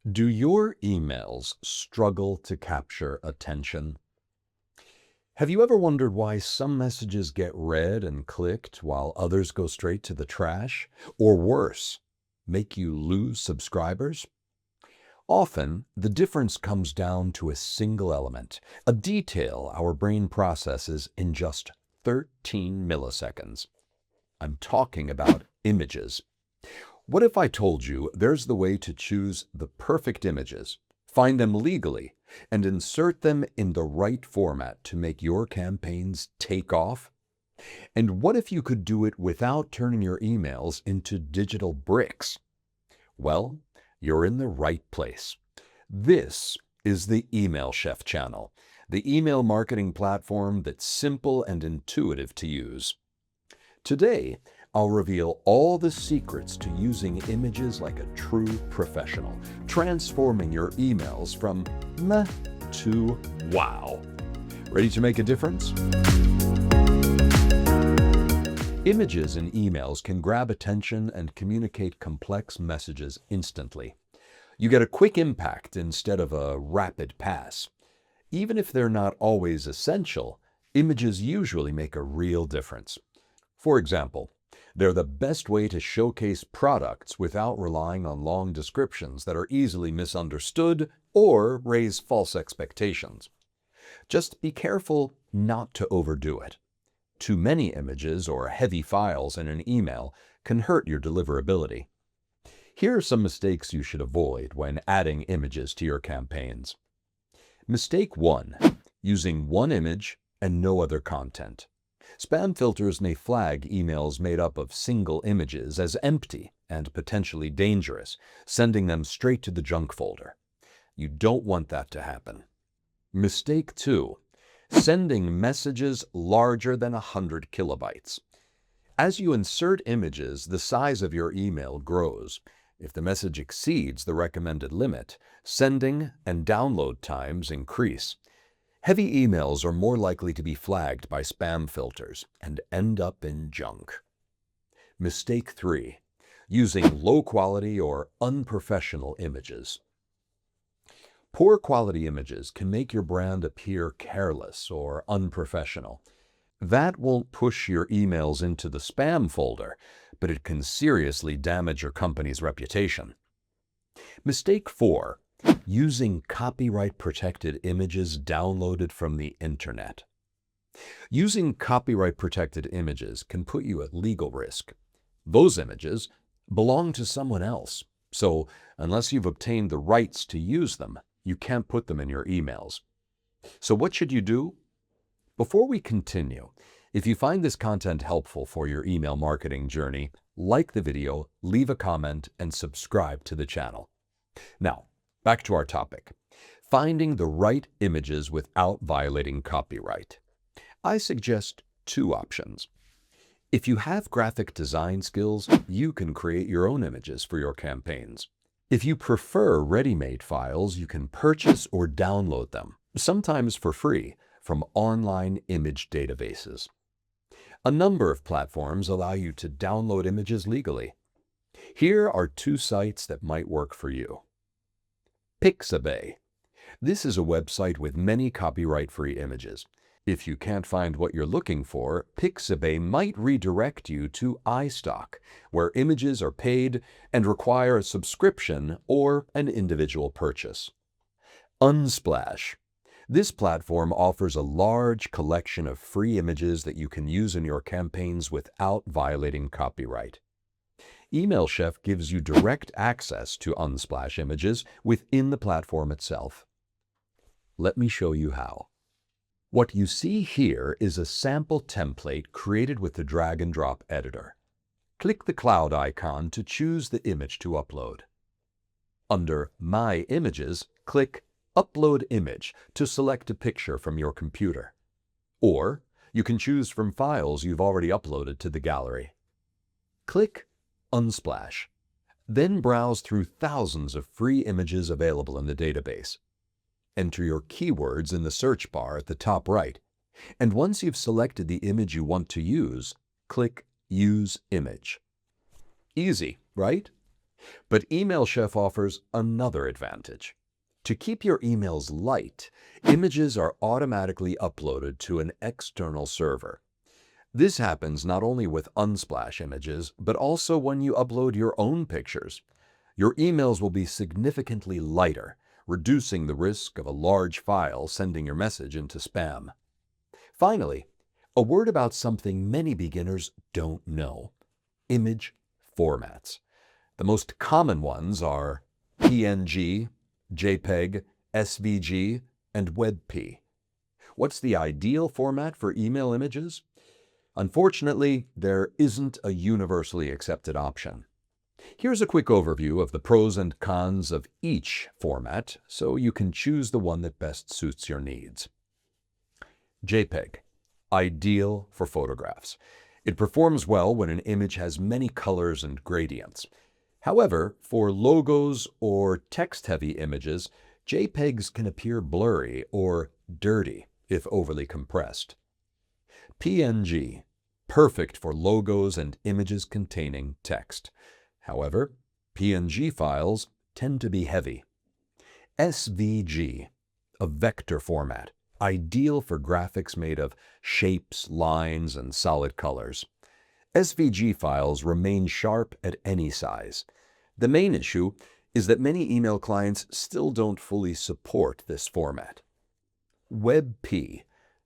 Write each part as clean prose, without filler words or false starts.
Do your emails struggle to capture attention? Have you ever wondered why some messages get read and clicked while others go straight to the trash? Or worse, make you lose subscribers? Often, the difference comes down to a single element, a detail our brain processes in just 13 milliseconds. I'm talking about images. What if I told you there's the way to choose the perfect images, find them legally, and insert them in the right format to make your campaigns take off? And what if you could do it without turning your emails into digital bricks? Well, you're in the right place. This is the Email Chef channel, the email marketing platform that's simple and intuitive to use. Today, I'll reveal all the secrets to using images like a true professional, transforming your emails from meh to wow. Ready to make a difference? Images in emails can grab attention and communicate complex messages instantly. You get a quick impact instead of a rapid pass. Even if they're not always essential, images usually make a real difference. For example, they're the best way to showcase products without relying on long descriptions that are easily misunderstood or raise false expectations. Just be careful not to overdo it. Too many images or heavy files in an email can hurt your deliverability. Here are some mistakes you should avoid when adding images to your campaigns. Mistake 1. Using one image and no other content. Spam filters may flag emails made up of single images as empty and potentially dangerous, sending them straight to the junk folder. You don't want that to happen. Mistake 2. Sending messages larger than 100 kilobytes. As you insert images, the size of your email grows. If the message exceeds the recommended limit, sending and download times increase. Heavy emails are more likely to be flagged by spam filters and end up in junk. Mistake 3. Using low-quality or unprofessional images. Poor quality images can make your brand appear careless or unprofessional. That won't push your emails into the spam folder, but it can seriously damage your company's reputation. Mistake 4. Using copyright-protected images downloaded from the internet. Using copyright-protected images can put you at legal risk. Those images belong to someone else, so unless you've obtained the rights to use them, you can't put them in your emails. So what should you do? Before we continue, if you find this content helpful for your email marketing journey, like the video, leave a comment, and subscribe to the channel. Now, back to our topic. Finding the right images without violating copyright. I suggest 2 options. If you have graphic design skills, you can create your own images for your campaigns. If you prefer ready-made files, you can purchase or download them, sometimes for free, from online image databases. A number of platforms allow you to download images legally. Here are 2 sites that might work for you. Pixabay. This is a website with many copyright-free images. If you can't find what you're looking for, Pixabay might redirect you to iStock, where images are paid and require a subscription or an individual purchase. Unsplash. This platform offers a large collection of free images that you can use in your campaigns without violating copyright. Email Chef gives you direct access to Unsplash images within the platform itself. Let me show you how. What you see here is a sample template created with the drag and drop editor. Click the cloud icon to choose the image to upload. Under My Images, click Upload Image to select a picture from your computer. Or you can choose from files you've already uploaded to the gallery. Click Unsplash. Then browse through thousands of free images available in the database. Enter your keywords in the search bar at the top right, and once you've selected the image you want to use, click Use Image. Easy, right? But Email Chef offers another advantage. To keep your emails light, images are automatically uploaded to an external server. This happens not only with Unsplash images, but also when you upload your own pictures. Your emails will be significantly lighter, reducing the risk of a large file sending your message into spam. Finally, a word about something many beginners don't know: image formats. The most common ones are PNG, JPEG, SVG, and WebP. What's the ideal format for email images? Unfortunately, there isn't a universally accepted option. Here's a quick overview of the pros and cons of each format so you can choose the one that best suits your needs. JPEG, ideal for photographs. It performs well when an image has many colors and gradients. However, for logos or text-heavy images, JPEGs can appear blurry or dirty if overly compressed. PNG, perfect for logos and images containing text. However, PNG files tend to be heavy. SVG, a vector format, ideal for graphics made of shapes, lines, and solid colors. SVG files remain sharp at any size. The main issue is that many email clients still don't fully support this format. WebP,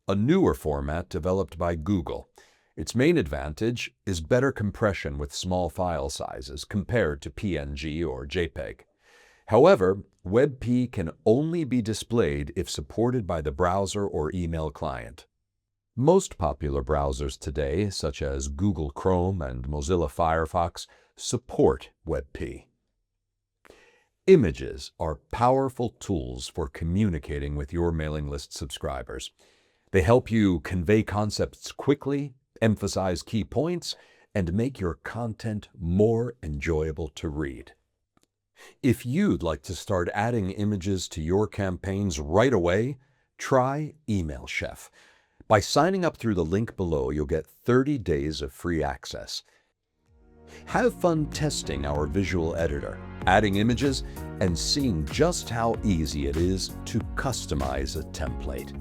a newer format developed by Google. Its main advantage is better compression with small file sizes compared to PNG or JPEG. However, WebP can only be displayed if supported by the browser or email client. Most popular browsers today, such as Google Chrome and Mozilla Firefox, support WebP. Images are powerful tools for communicating with your mailing list subscribers. They help you convey concepts quickly, emphasize key points, and make your content more enjoyable to read. If you'd like to start adding images to your campaigns right away, try Email Chef. By signing up through the link below, you'll get 30 days of free access. Have fun testing our visual editor, adding images, and seeing just how easy it is to customize a template.